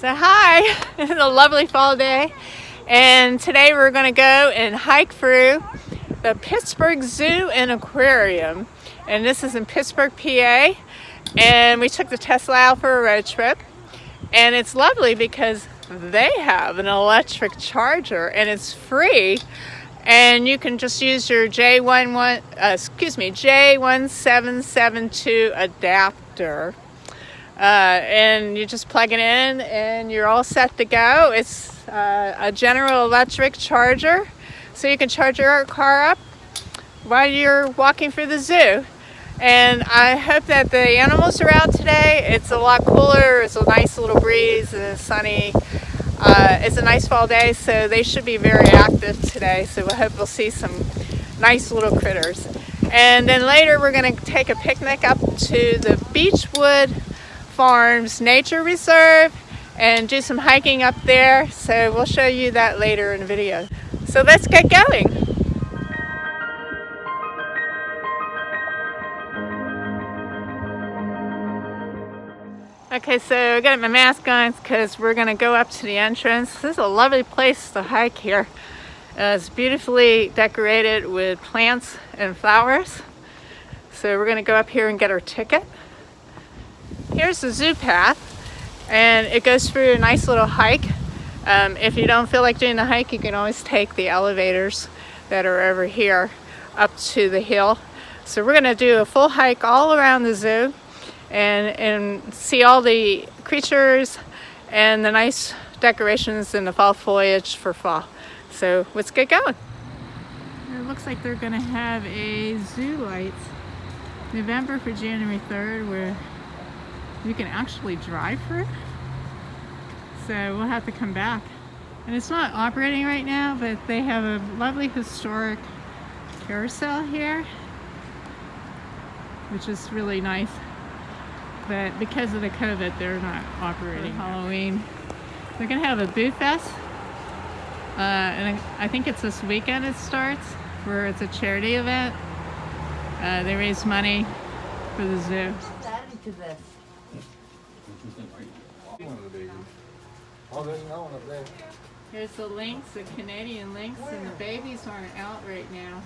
So hi, it's a lovely fall day, and today we're going to go and hike through the Pittsburgh Zoo and Aquarium, and this is in Pittsburgh, PA, and we took the Tesla out for a road trip, and it's lovely because they have an electric charger and it's free, and you can just use your J1772 adapter. And you just plug it in and you're all set to go. It's a General Electric charger, so you can charge your car up while you're walking through the zoo. And I hope that the animals are out today. It's a lot cooler, it's a nice little breeze, and it's sunny. It's a nice fall day, so they should be very active today, so I hope we'll see some nice little critters. And then later we're going to take a picnic up to the Beechwood Farms Nature Reserve and do some hiking up there, so we'll show you that later in the video. So let's get going. Okay, so I got my mask on because we're going to go up to the entrance. This is a lovely place to hike here. It's beautifully decorated with plants and flowers. So we're going to go up here and get our ticket. Here's the zoo path, and it goes through a nice little hike. If you don't feel like doing the hike, you can always take the elevators that are over here up to the hill. So we're going to do a full hike all around the zoo and see all the creatures and the nice decorations in the fall foliage for fall. So let's get going. It looks like they're going to have a zoo lights November for January 3rd where you can actually drive through, so we'll have to come back. And it's not operating right now, but they have a lovely historic carousel here, which is really nice. But because of the COVID, they're not operating. Halloween, they're gonna have a Boo Fest, and I think it's this weekend it starts, where it's a charity event. They raise money for the zoo. Adding to this. Here's the lynx, the Canadian lynx, and the babies aren't out right now.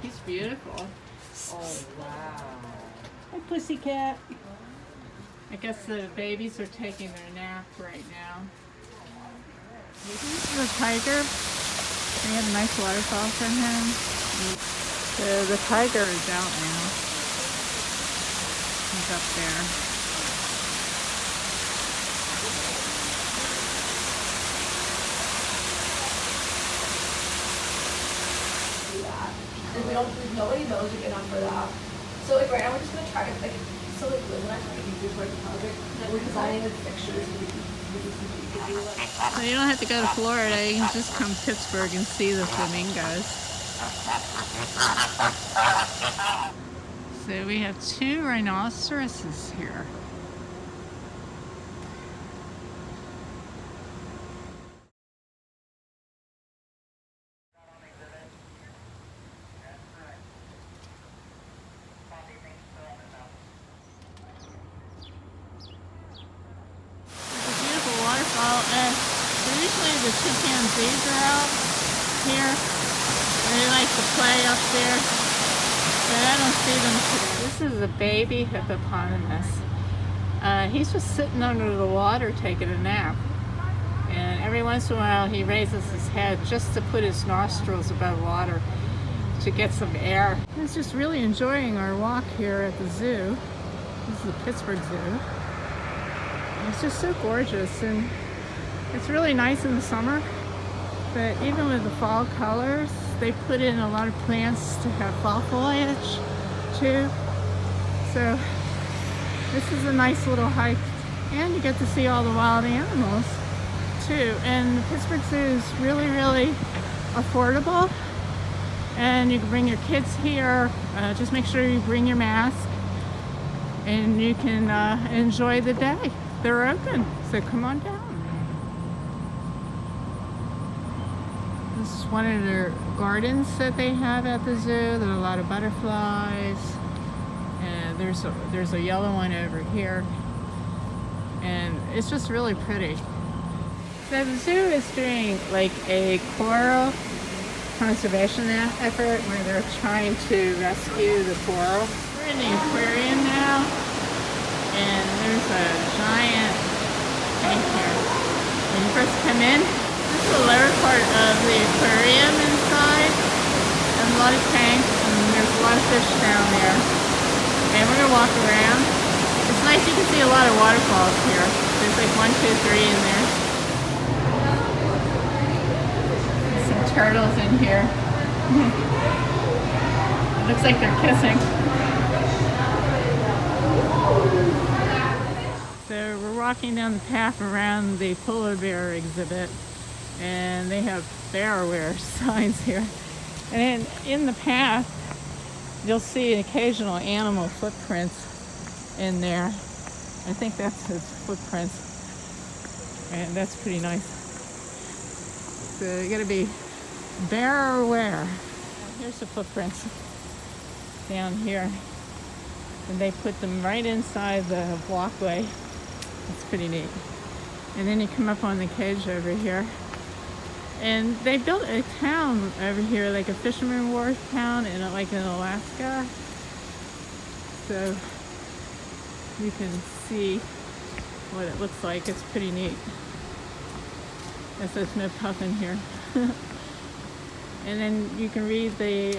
He's beautiful. Oh, wow. Hi, pussycat. I guess the babies are taking their nap right now. This is the tiger. We had a nice waterfall from him. So the tiger is out now. He's up there. Nobody knows you get on for that. So like right now we're just gonna try to like Liz and I trying to do for the project that we're designing the fixtures. So you don't have to go to Florida, you can just come to Pittsburgh and see the flamingos. So we have 2 rhinoceroses here. Usually the chimpanzees are out here. They like to play up there, but I don't see them today. This is a baby hippopotamus. He's just sitting under the water taking a nap. And every once in a while he raises his head just to put his nostrils above water to get some air. He's just really enjoying our walk here at the zoo. This is the Pittsburgh Zoo. It's just so gorgeous, and it's really nice in the summer, but even with the fall colors, they put in a lot of plants to have fall foliage too. So this is a nice little hike, and you get to see all the wild animals too. And the Pittsburgh Zoo is really, really affordable, and you can bring your kids here. Just make sure you bring your mask, and you can enjoy the day. They're open, so come on down. This is one of their gardens that they have at the zoo. There are a lot of butterflies, and there's a yellow one over here. And it's just really pretty. So the zoo is doing like a coral conservation effort where they're trying to rescue the coral. We're in the aquarium now, and there's a giant tank here. When you first come in, this is the lower part of the aquarium inside, and a lot of tanks, and there's a lot of fish down there. And we're gonna walk around. It's nice, you can see a lot of waterfalls here. There's like 1, 2, 3 in there. There's some turtles in here. It looks like they're kissing. So we're walking down the path around the polar bear exhibit, and they have bearware signs here. And in the path, you'll see occasional animal footprints in there. I think that's his footprints, and that's pretty nice. So you gotta be bear aware. Here's the footprints down here, and they put them right inside the walkway. It's pretty neat. And then you come up on the cage over here, and they built a town over here, like a fisherman wharf town, like in Alaska. So you can see what it looks like. It's pretty neat. Guess there's no puff in here. And then you can read the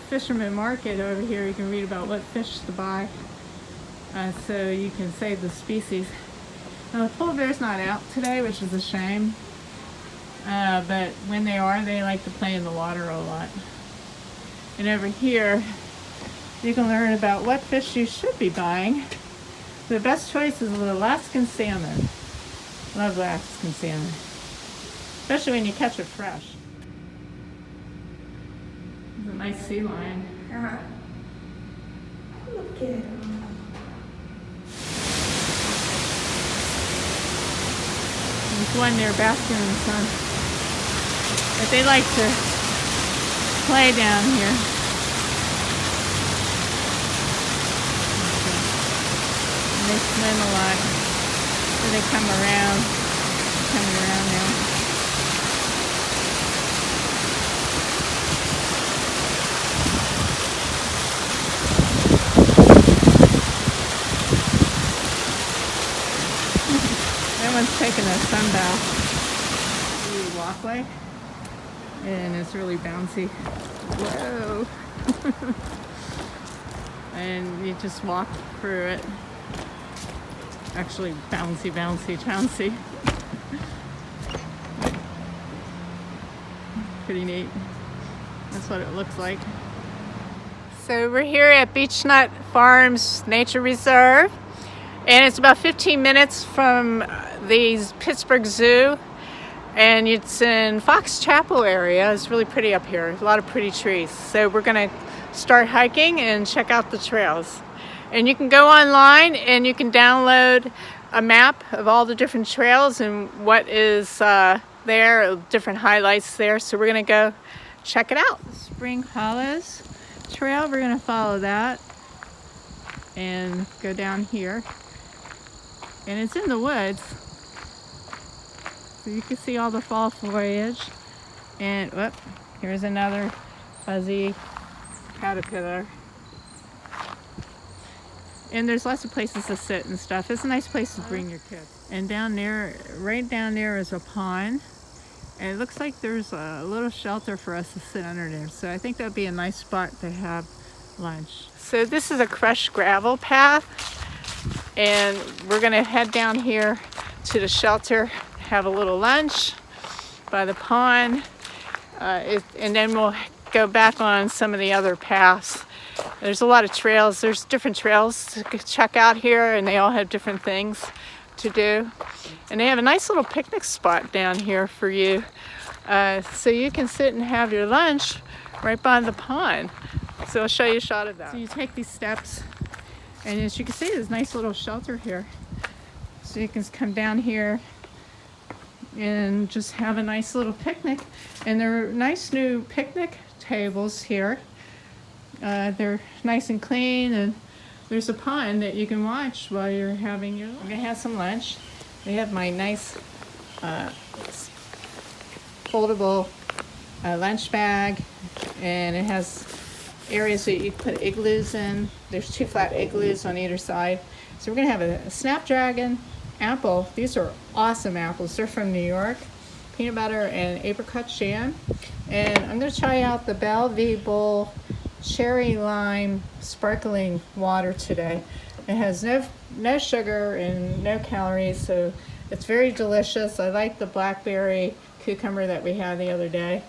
fisherman market over here. You can read about what fish to buy, so you can save the species. Now the polar bear's not out today, which is a shame, but when they are, they like to play in the water a lot. And over here you can learn about what fish you should be buying. The best choice is the Alaskan salmon. Love Alaskan salmon, especially when you catch it fresh. There's a nice sea lion. Look at him. There's one there basking in the sun. But they like to play down here. And they swim a lot. So they come around. Coming around now. Everyone's taking a sun bath through the walkway, and it's really bouncy. Whoa! And you just walk through it. Actually, bouncy, bouncy, bouncy. Pretty neat. That's what it looks like. So we're here at Beechnut Farms Nature Reserve, and it's about 15 minutes from the Pittsburgh Zoo, and it's in Fox Chapel area. It's really pretty up here. A lot of pretty trees. So we're gonna start hiking and check out the trails. And you can go online and you can download a map of all the different trails and what is there, different highlights there. So we're gonna go check it out. Spring Hollows Trail, we're gonna follow that and go down here. And it's in the woods, so you can see all the fall foliage. And whoop, here's another fuzzy caterpillar. And there's lots of places to sit and stuff. It's a nice place to bring your kids. And down there, right down there is a pond. And it looks like there's a little shelter for us to sit under there. So I think that'd be a nice spot to have lunch. So this is a crushed gravel path. And we're gonna head down here to the shelter, have a little lunch by the pond. And then we'll go back on some of the other paths. There's a lot of trails. There's different trails to check out here, and they all have different things to do. And they have a nice little picnic spot down here for you. So you can sit and have your lunch right by the pond. So I'll show you a shot of that. So you take these steps, and as you can see, there's a nice little shelter here. So you can come down here and just have a nice little picnic. And there are nice new picnic tables here. They're nice and clean, and there's a pond that you can watch while you're having your lunch. I'm gonna have some lunch. They have my nice foldable lunch bag, and it has areas that you can put igloos in. There's 2 flat igloos on either side. So we're gonna have a Snapdragon apple. These are awesome apples. They're from New York. Peanut butter and apricot jam. And I'm gonna try out the Bellevue Bowl cherry lime sparkling water today. It has no sugar and no calories, so it's very delicious. I like the blackberry cucumber that we had the other day.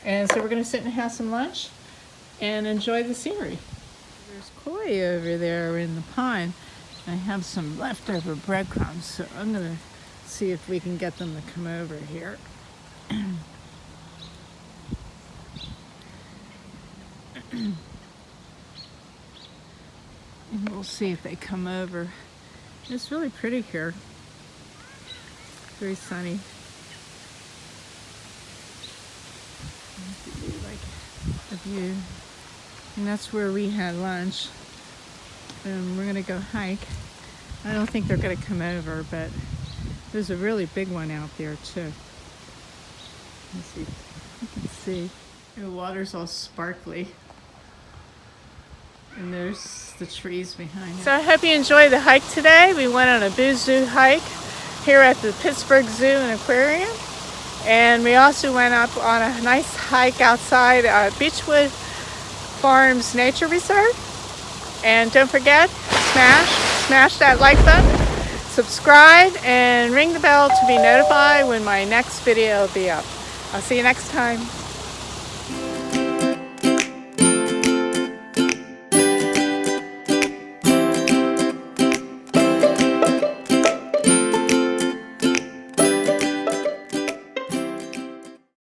And so we're gonna sit and have some lunch and enjoy the scenery. There's koi over there in the pond. I have some leftover breadcrumbs, so I'm gonna see if we can get them to come over here. And we'll see if they come over. It's really pretty here. Very sunny. Like a view. And that's where we had lunch. And we're gonna go hike. I don't think they're gonna come over, but there's a really big one out there too. Let's see if you can see. The water's all sparkly. And there's the trees behind it. So I hope you enjoyed the hike today. We went on a Boo Zoo hike here at the Pittsburgh Zoo and Aquarium. And we also went up on a nice hike outside Beechwood Farms Nature Reserve. And don't forget, smash that like button, subscribe, and ring the bell to be notified when my next video will be up. I'll see you next time.